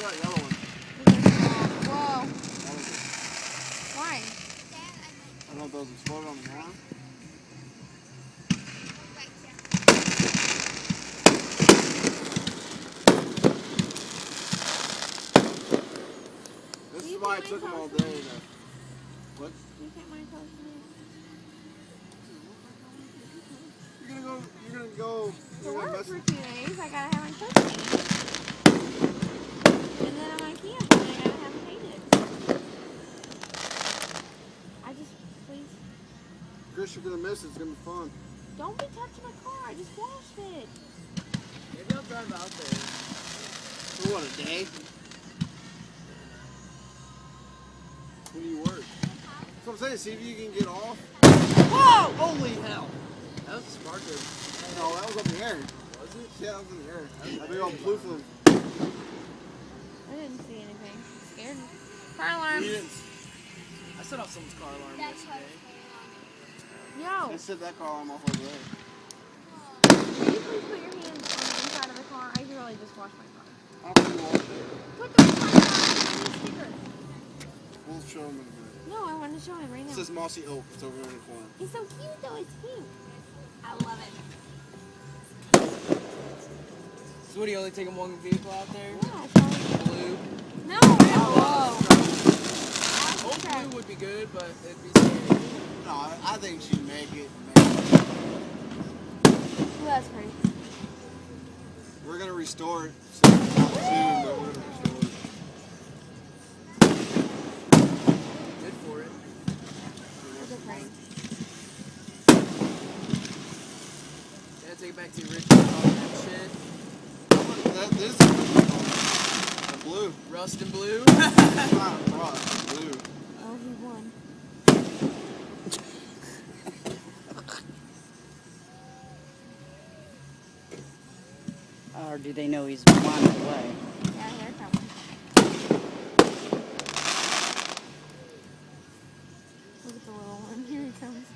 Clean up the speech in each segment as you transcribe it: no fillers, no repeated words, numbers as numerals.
at that yellow one. Whoa. Why? I don't know if those explode on the ground. This is why it took them all day to... What? You can't mind posting it. You're gonna go... To work mess for with... 2 days, I gotta have my cooking. And then on my camp, I gotta have it painted. I just, please, Chris, you're gonna miss it. It's gonna be fun. don't be touching my car. I just washed it. Maybe I'll drive out there. For what, a day? When do you work? That's what I'm saying. See if you can get off. Whoa! Holy hell! That was a sparker. No, that was up in the air. Was it? Yeah, that was in the air. That big old blue flame. I didn't see anything. It scared me. Fire alarm. You didn't... I set off someone's car alarm yesterday. Yo, They set that car alarm off over there. can you please put your hands on the inside of the car? I really just washed my car. I don't think you want it. Put the front on the sticker. We'll show them in a minute. No, I wanted to show him right It now. says Mossy Oak. It's over in the corner. It's so cute though. It's pink. I love it. So what, do you only taking one vehicle out there? Yeah, it's all Blue. No, whoa. Old blue would be good, but it'd be scary. No, I think she'd make it. Well, that's pretty. We're gonna restore it soon, but we're gonna restore it. Good for it. It's a prank. Yeah, take it back to the original car and shit. This is blue. Rust and blue. It's not rust, it's blue. Oh, he won. Or do they know he's miles away? Yeah, here it comes. Look at the little one. Here he comes.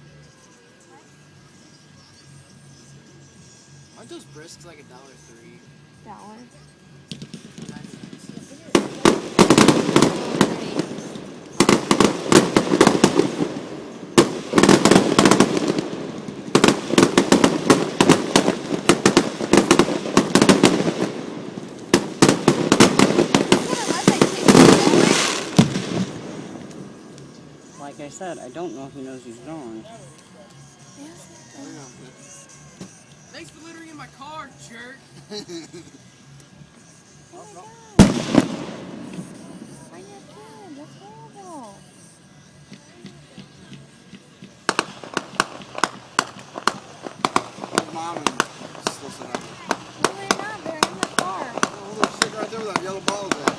Aren't those brisks like $1.03? $1. Like I said, I don't know if he knows he's gone. Thanks for littering in my car, jerk. Oh my god. Bring your kid. That's horrible. Mom and still sit out there. No, they're not. They're in the car. Oh, look, stick right there with that yellow ball there.